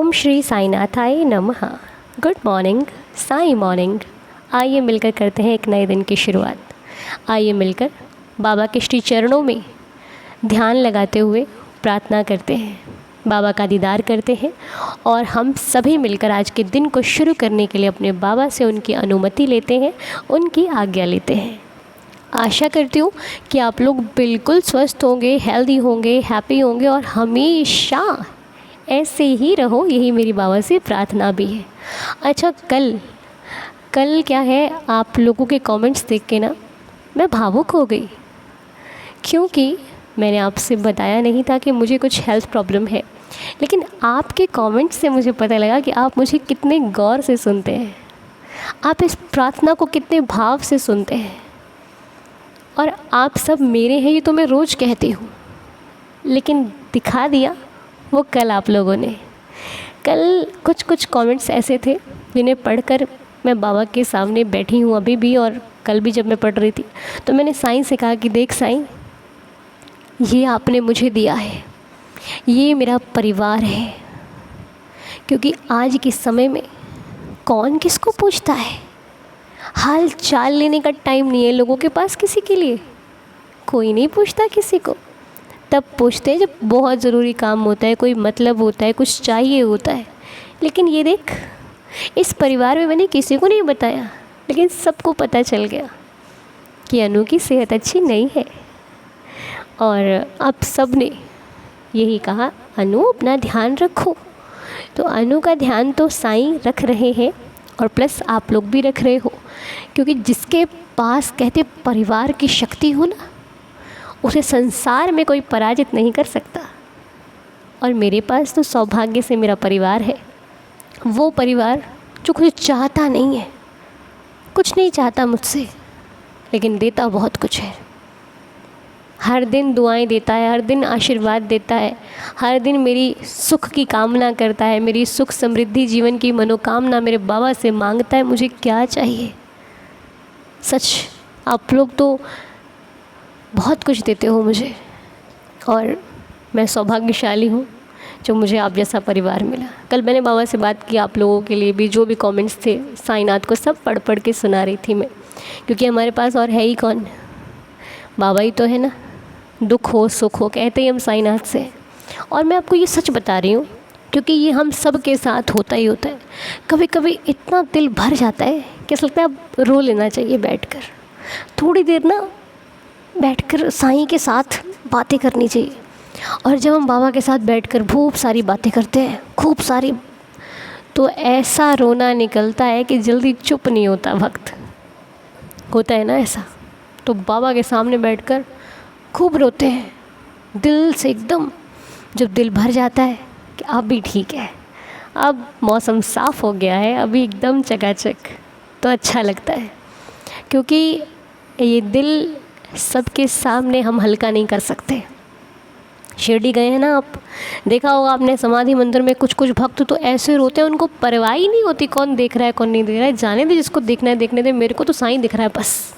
ओम श्री साईनाथाय नमः। Good morning, Sai morning. आइए मिलकर करते हैं एक नए दिन की शुरुआत। आइए मिलकर बाबा के श्री चरणों में ध्यान लगाते हुए प्रार्थना करते हैं, बाबा का दीदार करते हैं और हम सभी मिलकर आज के दिन को शुरू करने के लिए अपने बाबा से उनकी अनुमति लेते हैं, उनकी आज्ञा लेते हैं। आशा करती हूँ कि आप लोग बिल्कुल स्वस्थ होंगे, हेल्दी होंगे, हैप्पी होंगे और हमेशा ऐसे ही रहो, यही मेरी बाबा से प्रार्थना भी है। अच्छा, कल क्या है, आप लोगों के कमेंट्स देख के ना मैं भावुक हो गई, क्योंकि मैंने आपसे बताया नहीं था कि मुझे कुछ हेल्थ प्रॉब्लम है, लेकिन आपके कमेंट्स से मुझे पता लगा कि आप मुझे कितने गौर से सुनते हैं, आप इस प्रार्थना को कितने भाव से सुनते हैं। और आप सब मेरे हैं, ये तो मैं रोज़ कहती हूँ, लेकिन दिखा दिया वो कल आप लोगों ने। कल कुछ कमेंट्स ऐसे थे जिन्हें पढ़कर मैं बाबा के सामने बैठी हूँ अभी भी, और कल भी जब मैं पढ़ रही थी तो मैंने साईं से कहा कि देख साईं, ये आपने मुझे दिया है, ये मेरा परिवार है, क्योंकि आज के समय में कौन किसको पूछता है, हाल चाल लेने का टाइम नहीं है लोगों के पास, किसी के लिए कोई नहीं पूछता किसी को। तब पूछते हैं जब बहुत ज़रूरी काम होता है, कोई मतलब होता है, कुछ चाहिए होता है। लेकिन ये देख, इस परिवार में मैंने किसी को नहीं बताया, लेकिन सबको पता चल गया कि अनु की सेहत अच्छी नहीं है। और अब सब ने यही कहा, अनु अपना ध्यान रखो। तो अनु का ध्यान तो साईं रख रहे हैं, और प्लस आप लोग भी रख रहे हो, क्योंकि जिसके पास कहते परिवार की शक्ति हो ना, उसे संसार में कोई पराजित नहीं कर सकता। और मेरे पास तो सौभाग्य से मेरा परिवार है, वो परिवार जो कुछ चाहता नहीं है, कुछ नहीं चाहता मुझसे, लेकिन देता बहुत कुछ है। हर दिन दुआएं देता है, हर दिन आशीर्वाद देता है, हर दिन मेरी सुख की कामना करता है, मेरी सुख समृद्धि जीवन की मनोकामना मेरे बाबा से मांगता है। मुझे क्या चाहिए? सच, आप लोग तो बहुत कुछ देते हो मुझे, और मैं सौभाग्यशाली हूँ जो मुझे आप जैसा परिवार मिला। कल मैंने बाबा से बात की, आप लोगों के लिए भी जो भी कमेंट्स थे साईनाथ को सब पढ़ के सुना रही थी मैं, क्योंकि हमारे पास और है ही कौन, बाबा ही तो है ना। दुख हो सुख हो कहते ही हम साईनाथ से। और मैं आपको ये सच बता रही हूँ, क्योंकि ये हम सब के साथ होता ही होता है। कभी कभी इतना दिल भर जाता है कि ऐसा लगता है अब रो लेना चाहिए बैठकर, थोड़ी देर ना बैठकर साईं के साथ बातें करनी चाहिए। और जब हम बाबा के साथ बैठकर खूब सारी बातें करते हैं, खूब सारी, तो ऐसा रोना निकलता है कि जल्दी चुप नहीं होता वक्त, होता है ना ऐसा। तो बाबा के सामने बैठकर खूब रोते हैं दिल से एकदम। जब दिल भर जाता है कि अब भी ठीक है, अब मौसम साफ़ हो गया है, अभी एकदम चकाचक, तो अच्छा लगता है। क्योंकि ये दिल सबके सामने हम हल्का नहीं कर सकते। शिरडी गए हैं ना आप, देखा होगा आपने, समाधि मंदिर में कुछ भक्त तो ऐसे रोते हैं, उनको परवाह ही नहीं होती कौन देख रहा है कौन नहीं देख रहा है, जाने दे जिसको देखना है देखने दे, मेरे को तो साईं दिख रहा है बस।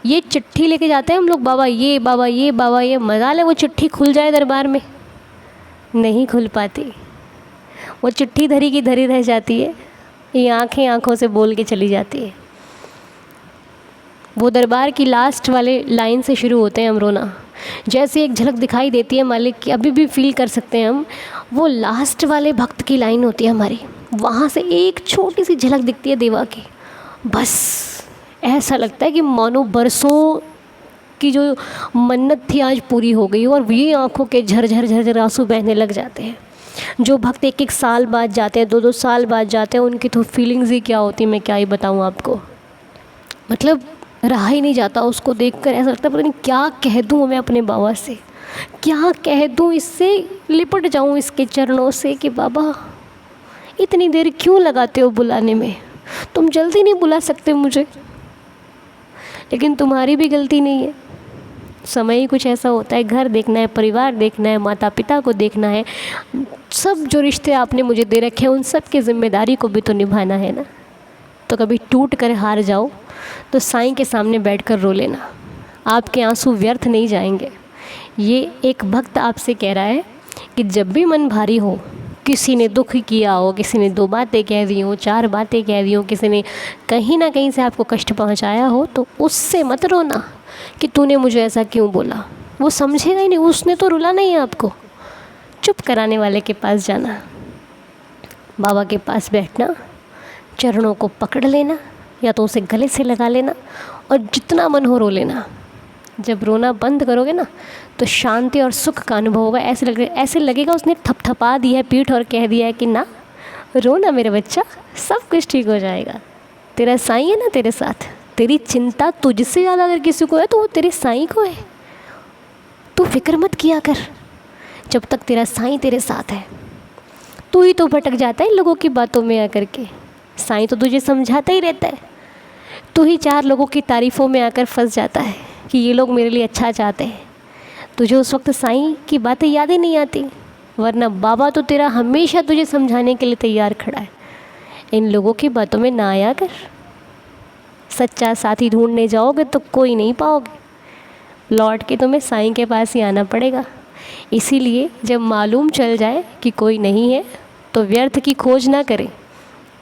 ये चिट्ठी लेके जाते हैं हम लोग, बाबा ये बाबा ये बाबा ये, मजाल है वो चिट्ठी खुल जाए दरबार में, नहीं खुल पाती, वो चिट्ठी धरी की धरी रह जाती है, ये आंखें आंखों से बोल के चली जाती है। वो दरबार की लास्ट वाले लाइन से शुरू होते हैं हम रोना। जैसे एक झलक दिखाई देती है मालिक की, अभी भी फील कर सकते हैं हम, वो लास्ट वाले भक्त की लाइन होती है हमारी, वहाँ से एक छोटी सी झलक दिखती है देवा की, बस ऐसा लगता है कि मानो बरसों की जो मन्नत थी आज पूरी हो गई, और ये आंखों के झरझर आंसू बहने लग जाते हैं। जो भक्त एक साल बाद जाते हैं, 2 साल बाद जाते हैं, उनकी तो फीलिंग्स ही क्या होती है, मैं क्या ही बताऊँ आपको। मतलब रहा ही नहीं जाता उसको देखकर, ऐसा लगता है पता नहीं क्या कह दूँ मैं अपने बाबा से, क्या कह दूँ इससे, लिपट जाऊँ इसके चरणों से कि बाबा इतनी देर क्यों लगाते हो बुलाने में, तुम जल्दी नहीं बुला सकते मुझे। लेकिन तुम्हारी भी गलती नहीं है, समय ही कुछ ऐसा होता है, घर देखना है, परिवार देखना है, माता पिता को देखना है, सब जो रिश्ते आपने मुझे दे रखे हैं उन सब की जिम्मेदारी को भी तो निभाना है ना। तो कभी टूट कर हार जाओ तो साईं के सामने बैठकर रो लेना, आपके आंसू व्यर्थ नहीं जाएंगे। ये एक भक्त आपसे कह रहा है कि जब भी मन भारी हो किसी ने दुख किया हो, किसी ने 2 बातें कह दी हो, 4 बातें कह दी हो, किसी ने कहीं ना कहीं से आपको कष्ट पहुंचाया हो, तो उससे मत रोना कि तूने मुझे ऐसा क्यों बोला। वो समझेगा ही नहीं, उसने तो रुला नहीं है आपको। चुप कराने वाले के पास जाना, बाबा के पास बैठना, चरणों को पकड़ लेना या तो उसे गले से लगा लेना और जितना मन हो रो लेना। जब रोना बंद करोगे ना तो शांति और सुख का अनुभव होगा। ऐसे लगेगा उसने थपथपा दिया है पीठ और कह दिया है कि ना रो ना मेरे बच्चा, सब कुछ ठीक हो जाएगा। तेरा साईं है ना तेरे साथ। तेरी चिंता तुझसे ज़्यादा अगर किसी को है तो वो तेरे साईं को है। तू फिक्र मत किया कर जब तक तेरा साईं तेरे साथ है। तू ही तो भटक जाता है इन लोगों की बातों में आकर के। साईं तो तुझे समझाता ही रहता है। तू ही 4 लोगों की तारीफ़ों में आकर फंस जाता है कि ये लोग मेरे लिए अच्छा चाहते हैं। तुझे उस वक्त साईं की बातें याद ही नहीं आती, वरना बाबा तो तेरा हमेशा तुझे समझाने के लिए तैयार खड़ा है। इन लोगों की बातों में ना आया कर। सच्चा साथी ढूंढने जाओगे तो कोई नहीं पाओगे, लौट के तुम्हें साईं के पास ही आना पड़ेगा। इसीलिए जब मालूम चल जाए कि कोई नहीं है तो व्यर्थ की खोज ना करें,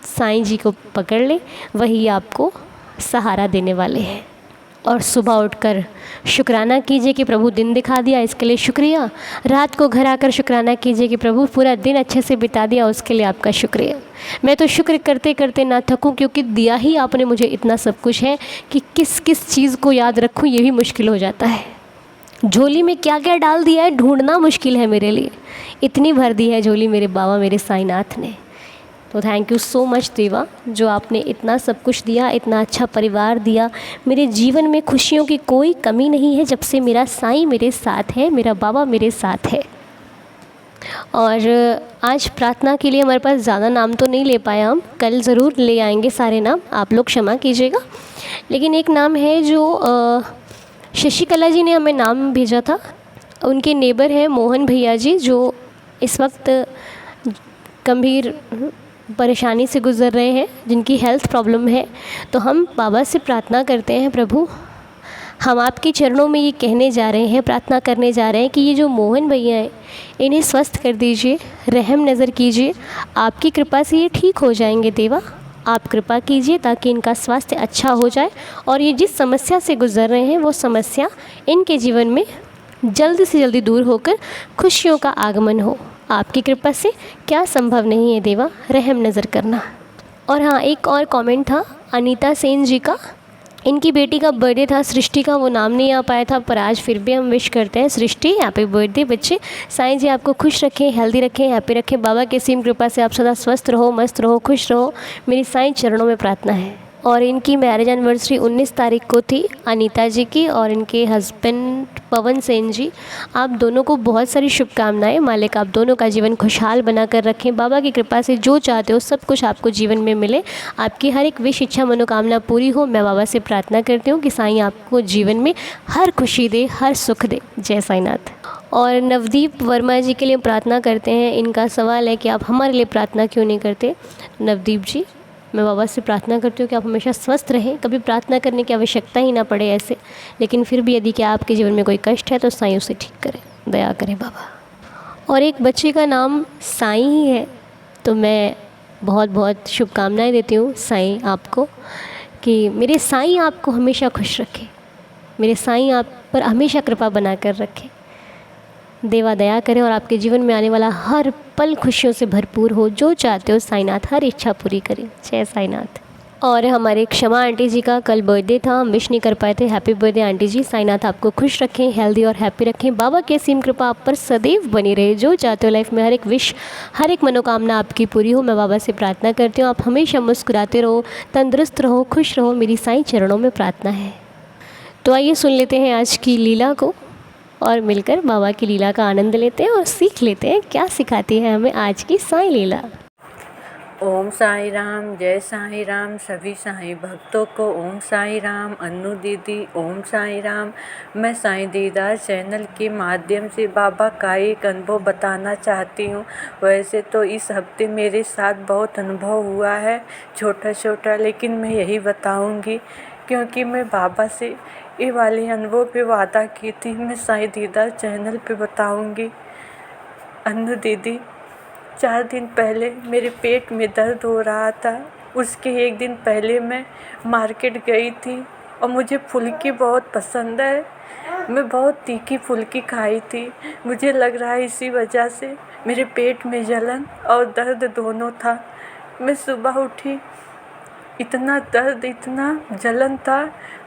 साईं जी को पकड़ ले, वही आपको सहारा देने वाले हैं। और सुबह उठकर शुक्राना कीजिए कि प्रभु दिन दिखा दिया, इसके लिए शुक्रिया। रात को घर आकर शुक्राना कीजिए कि प्रभु पूरा दिन अच्छे से बिता दिया, उसके लिए आपका शुक्रिया। मैं तो शुक्र करते करते ना थकूं, क्योंकि दिया ही आपने मुझे इतना सब कुछ है कि किस किस चीज़ को याद रखूं ये भी मुश्किल हो जाता है। झोली में क्या क्या डाल दिया है ढूंढना मुश्किल है मेरे लिए। इतनी भर दी है झोली मेरे बाबा मेरे साईनाथ ने। तो थैंक यू सो मच देवा, जो आपने इतना सब कुछ दिया, इतना अच्छा परिवार दिया। मेरे जीवन में खुशियों की कोई कमी नहीं है जब से मेरा साईं मेरे साथ है, मेरा बाबा मेरे साथ है। और आज प्रार्थना के लिए हमारे पास ज़्यादा नाम तो नहीं ले पाए हम, कल ज़रूर ले आएंगे सारे नाम, आप लोग क्षमा कीजिएगा। लेकिन एक नाम है जो शशिकला जी ने हमें नाम भेजा था। उनके नेबर हैं मोहन भैया जी, जो इस वक्त गंभीर परेशानी से गुज़र रहे हैं, जिनकी हेल्थ प्रॉब्लम है। तो हम बाबा से प्रार्थना करते हैं, प्रभु हम आपके चरणों में ये कहने जा रहे हैं, प्रार्थना करने जा रहे हैं कि ये जो मोहन भैया हैं इन्हें स्वस्थ कर दीजिए, रहम नज़र कीजिए। आपकी कृपा से ये ठीक हो जाएंगे देवा, आप कृपा कीजिए ताकि इनका स्वास्थ्य अच्छा हो जाए और ये जिस समस्या से गुज़र रहे हैं वो समस्या इनके जीवन में जल्दी से जल्दी दूर होकर खुशियों का आगमन हो। आपकी कृपा से क्या संभव नहीं है देवा, रहम नज़र करना। और हाँ, एक और कमेंट था अनीता सेन जी का। इनकी बेटी का बर्थडे था, सृष्टि का, वो नाम नहीं आ पाया था, पर आज फिर भी हम विश करते हैं सृष्टि हैप्पी बर्थडे बच्चे। साईं जी आपको खुश रखें, हेल्दी रखें, हैप्पी रखें। बाबा की असीम कृपा से आप सदा स्वस्थ रहो, मस्त रहो, खुश रहो, मेरी साईं चरणों में प्रार्थना है। और इनकी मैरिज एनिवर्सरी 19 तारीख को थी, अनीता जी की और इनके हस्बैंड पवन सेन जी। आप दोनों को बहुत सारी शुभकामनाएं। मालिक आप दोनों का जीवन खुशहाल बनाकर रखें। बाबा की कृपा से जो चाहते हो सब कुछ आपको जीवन में मिले। आपकी हर एक विश, इच्छा, मनोकामना पूरी हो। मैं बाबा से प्रार्थना करती हूँ कि साईं आपको जीवन में हर खुशी दे, हर सुख दे। जय साईनाथ। और नवदीप वर्मा जी के लिए प्रार्थना करते हैं। इनका सवाल है कि आप हमारे लिए प्रार्थना क्यों नहीं करते। नवदीप जी, मैं बाबा से प्रार्थना करती हूँ कि आप हमेशा स्वस्थ रहें, कभी प्रार्थना करने की आवश्यकता ही ना पड़े ऐसे। लेकिन फिर भी यदि कि आपके जीवन में कोई कष्ट है तो साईं उसे ठीक करें, दया करें बाबा। और एक बच्चे का नाम साईं ही है, तो मैं बहुत बहुत शुभकामनाएं देती हूँ साईं आपको कि मेरे साईं आपको हमेशा खुश रखें, मेरे साईं आप पर हमेशा कृपा बना कर रखें, देवा दया करें और आपके जीवन में आने वाला हर पल खुशियों से भरपूर हो। जो चाहते हो साईनाथ हर इच्छा पूरी करें। जय साईनाथ। और हमारे क्षमा आंटी जी का कल बर्थडे था, हम विश नहीं कर पाए थे। हैप्पी बर्थडे आंटी जी। साईनाथ आपको खुश रखें, हेल्दी और हैप्पी रखें। बाबा की असीम कृपा आप पर सदैव बनी रहे। जो चाहते हो लाइफ में हर एक विश, हर एक मनोकामना आपकी पूरी हो। मैं बाबा से प्रार्थना करती हूँ आप हमेशा मुस्कुराते रहो, तंदुरुस्त रहो, खुश रहो, मेरी साईं चरणों में प्रार्थना है। तो आइए सुन लेते हैं आज की लीला को और मिलकर बाबा की लीला का आनंद लेते हैं और सीख लेते हैं क्या सिखाती है हमें आज की साईं लीला। ओम साई राम, जय साई राम। सभी साईं भक्तों को ओम साई राम। अन्नू दीदी ओम साई राम। मैं साईं दीदार चैनल के माध्यम से बाबा का एक अनुभव बताना चाहती हूँ। वैसे तो इस हफ्ते मेरे साथ बहुत अनुभव हुआ है, छोटा छोटा, लेकिन मैं यही बताऊँगी क्योंकि मैं बाबा से ये वाले अनुभव पे वादा की थी। मैं साईं दीदार चैनल पे बताऊँगी। अन्नू दीदी 4 दिन पहले मेरे पेट में दर्द हो रहा था। उसके 1 दिन पहले मैं मार्केट गई थी और मुझे फुल्की बहुत पसंद है। मैं बहुत तीखी फुल्की खाई थी। मुझे लग रहा है इसी वजह से मेरे पेट में जलन और दर्द दोनों था। मैं सुबह उठी, इतना दर्द, इतना जलन था,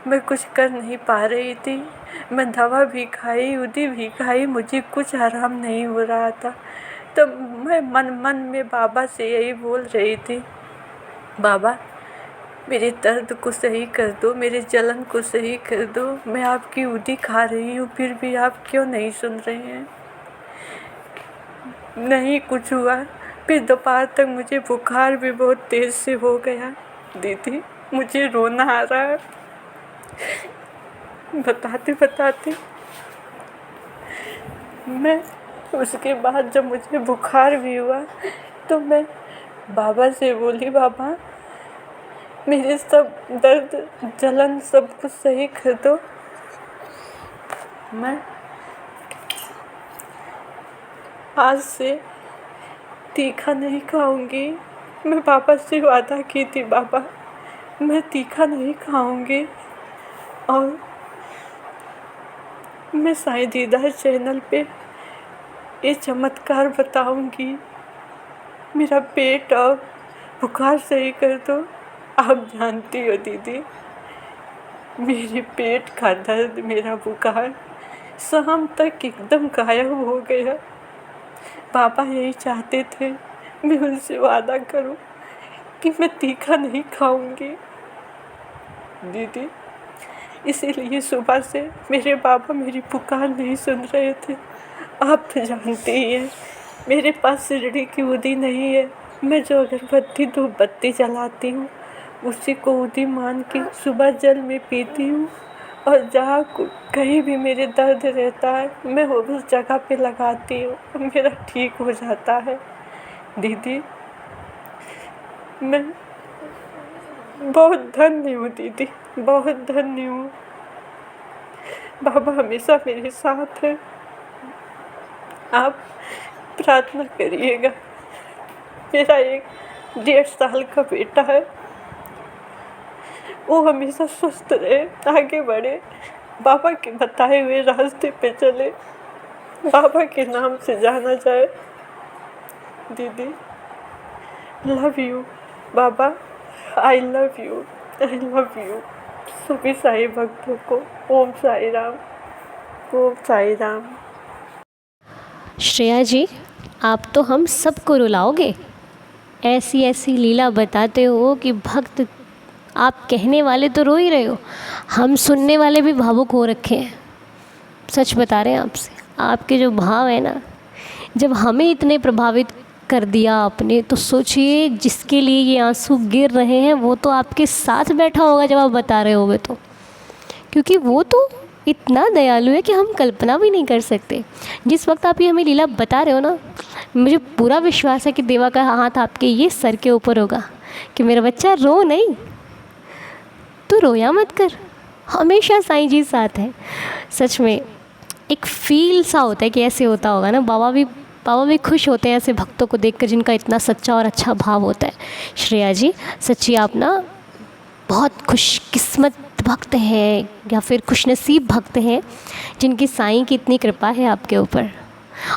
मैं कुछ कर नहीं पा रही थी। मैं दवा भी खाई, उदी भी खाई, मुझे कुछ आराम नहीं हो रहा था। तो मैं मन मन में बाबा से यही बोल रही थी, बाबा मेरे दर्द को सही कर दो, मेरे जलन को सही कर दो। मैं आपकी उदी खा रही हूँ, फिर भी आप क्यों नहीं सुन रहे हैं। नहीं कुछ हुआ। फिर दोपहर तक मुझे बुखार भी बहुत तेज़ से हो गया। दीदी मुझे रोना आ रहा है बताते बताते। मैं उसके बाद जब मुझे बुखार भी हुआ तो मैं बाबा से बोली, बाबा मेरे सब दर्द, जलन सब कुछ सही कर दो। मैं आज से तीखा नहीं खाऊंगी। मैं पापा से वादा की थी, बाबा मैं तीखा नहीं खाऊंगी और मैं साईं दीदार चैनल पे ये चमत्कार बताऊंगी। मेरा पेट और बुखार सही कर दो। आप जानती हो दीदी, मेरे पेट का दर्द, मेरा बुखार शाम तक एकदम गायब हो गया। पापा यही चाहते थे मैं उनसे वादा करूं कि मैं तीखा नहीं खाऊंगी। दीदी इसीलिए सुबह से मेरे पापा मेरी पुकार नहीं सुन रहे थे। आप तो जानती ही हैं मेरे पास शिरडी की उदी नहीं है। मैं जो अगरबत्ती धूप बत्ती जलाती हूँ उसी को उदी मान के सुबह जल में पीती हूँ और जहाँ कहीं भी मेरे दर्द रहता है मैं उस जगह पे लगाती हूँ और मेरा ठीक हो जाता है। दीदी मैं बहुत धन्य हूँ दीदी, बहुत धन्य हूँ। बाबा हमेशा मेरे साथ है। आप प्रार्थना करिएगा। मेरा एक 1.5 साल का बेटा है, वो हमेशा स्वस्थ रहे, आगे बढ़े, बाबा के बताए हुए रास्ते पे चले, बाबा के नाम से जाना जाए। दीदी love you Baba, I love you, I love you. सभी साईं भक्तों को ओम साई राम, ओम साई राम। श्रेया जी, आप तो हम सबको रुलाओगे। ऐसी ऐसी लीला बताते हो कि भक्त, आप कहने वाले तो रो ही रहे हो, हम सुनने वाले भी भावुक हो रखे हैं। सच बता रहे हैं आपसे, आपके जो भाव है ना, जब हमें इतने प्रभावित कर दिया आपने, तो सोचिए जिसके लिए ये आंसू गिर रहे हैं वो तो आपके साथ बैठा होगा जब आप बता रहे होगे तो, क्योंकि वो तो इतना दयालु है कि हम कल्पना भी नहीं कर सकते। जिस वक्त आप ये हमें लीला बता रहे हो ना, मुझे पूरा विश्वास है कि देवा का हाथ आपके ये सर के ऊपर होगा कि मेरा बच्चा रो नहीं, तो रोया मत कर, हमेशा साईं जी साथ है। सच में एक फील सा होता है कि ऐसे होता होगा ना, बाबा भी खुश होते हैं ऐसे भक्तों को देखकर जिनका इतना सच्चा और अच्छा भाव होता है। श्रेया जी सच्ची आप ना बहुत खुशकिस्मत भक्त हैं या फिर खुशनसीब भक्त हैं जिनकी साईं की इतनी कृपा है आपके ऊपर।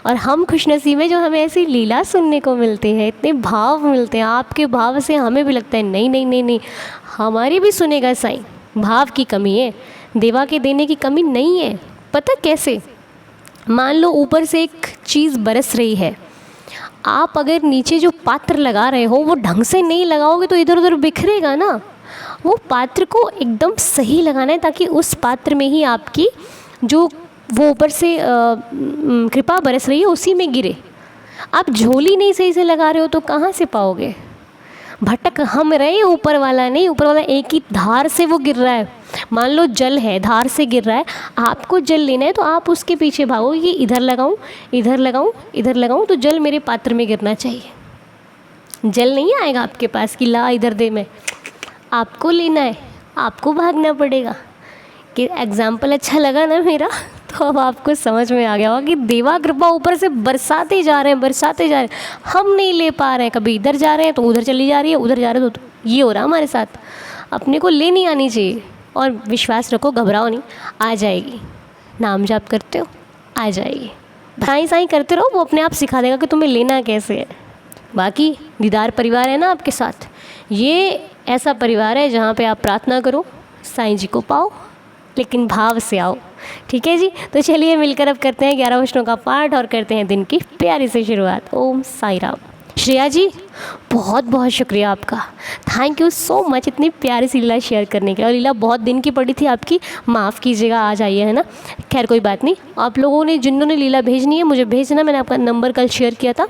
और हम खुशनसीब हैं जो हमें ऐसी लीला सुनने को मिलती है, इतने भाव मिलते हैं। आपके भाव से हमें भी लगता है नहीं नहीं नहीं नहीं, हमारी भी सुनेगा साईं। भाव की कमी है, देवा के देने की कमी नहीं है। पता कैसे? मान लो ऊपर से एक चीज़ बरस रही है, आप अगर नीचे जो पात्र लगा रहे हो वो ढंग से नहीं लगाओगे तो इधर उधर बिखरेगा ना। वो पात्र को एकदम सही लगाना है ताकि उस पात्र में ही आपकी जो वो ऊपर से कृपा बरस रही है उसी में गिरे। आप झोली नहीं सही से लगा रहे हो तो कहाँ से पाओगे? भटक हम रहे, ऊपर वाला नहीं, ऊपर वाला एक ही धार से वो गिर रहा है। मान लो जल है, धार से गिर रहा है, आपको जल लेना है तो आप उसके पीछे भागोगे कि इधर लगाऊं, इधर लगाऊं, इधर लगाऊं, तो जल मेरे पात्र में गिरना चाहिए। जल नहीं आएगा आपके पास कि ला इधर दे, मैं आपको लेना है, आपको भागना पड़ेगा। कि एग्ज़ाम्पल अच्छा लगा ना मेरा? तो तो अब आपको समझ में आ गया होगा कि देवा कृपा ऊपर से बरसाते जा रहे हैं, बरसाते जा रहे हैं। हम नहीं ले पा रहे हैं, कभी इधर जा रहे हैं तो उधर चली जा रही है, उधर जा रहे हैं तो ये हो रहा है हमारे साथ। अपने को लेनी आनी चाहिए और विश्वास रखो, घबराओ नहीं, आ जाएगी। नाम जाप करते हो, आ जाएगी। साईं साईं करते रहो, वो अपने आप सिखा देगा कि तुम्हें लेना कैसे है। बाकी दीदार परिवार है ना आपके साथ, ये ऐसा परिवार है जहाँ पे आप प्रार्थना करो, साईं जी को पाओ, लेकिन भाव से आओ। ठीक है जी, तो चलिए मिलकर अब करते हैं 11 वचनों का पाठ और करते हैं दिन की प्यारी सी शुरुआत। ओम साई राम। श्रेया जी, बहुत बहुत शुक्रिया आपका, थैंक यू सो मच इतनी प्यारी सी लीला शेयर करने के लिए। और लीला बहुत दिन की पड़ी थी आपकी, माफ़ कीजिएगा आज आई है ना। खैर कोई बात नहीं, आप लोगों ने जिन्होंने लीला भेजनी है मुझे भेजना, मैंने आपका नंबर कल शेयर किया था,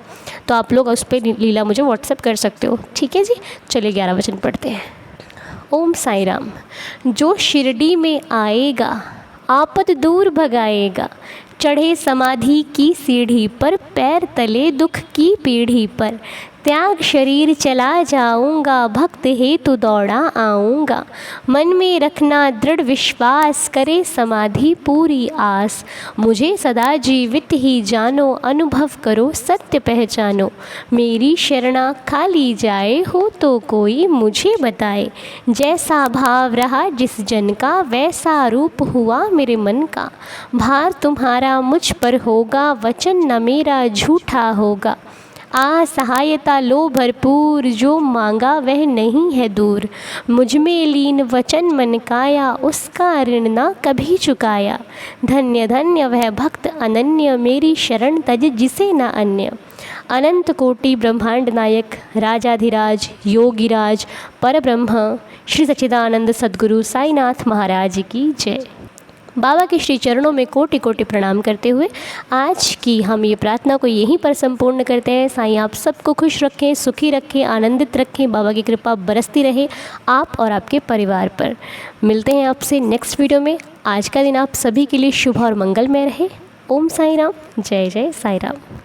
तो आप लोग उस पर लीला मुझे व्हाट्सएप कर सकते हो। ठीक है जी, चलिए 11 वचन पढ़ते हैं। ओम साई राम। जो शिरडी में आएगा आपद दूर भगाएगा, चढ़े समाधि की सीढ़ी पर, पैर तले दुख की पीढ़ी पर, त्याग शरीर चला जाऊंगा, भक्त हेतु दौड़ा आऊंगा। मन में रखना दृढ़ विश्वास, करे समाधि पूरी आस। मुझे सदा जीवित ही जानो, अनुभव करो सत्य पहचानो। मेरी शरणा खाली जाए, हो तो कोई मुझे बताए। जैसा भाव रहा जिस जन का, वैसा रूप हुआ मेरे मन का। भार तुम्हारा मुझ पर होगा, वचन न मेरा झूठा होगा। आ सहायता लो भरपूर, जो मांगा वह नहीं है दूर। मुझ में लीन वचन मन काया, उसका ऋण ना कभी चुकाया। धन्य धन्य वह भक्त अनन्य, मेरी शरण तज जिसे न अन्य। अनंत कोटि ब्रह्मांड नायक, राजाधिराज योगिराज परब्रह्म श्री सच्चिदानंद सद्गुरु साईनाथ महाराज की जय। बाबा के श्री चरणों में कोटि कोटि प्रणाम करते हुए आज की हम ये प्रार्थना को यहीं पर संपूर्ण करते हैं। साईं आप सबको खुश रखें, सुखी रखें, आनंदित रखें, बाबा की कृपा बरसती रहे आप और आपके परिवार पर। मिलते हैं आपसे नेक्स्ट वीडियो में। आज का दिन आप सभी के लिए शुभ और मंगलमय रहे। ओम साई राम, जय जय साई राम।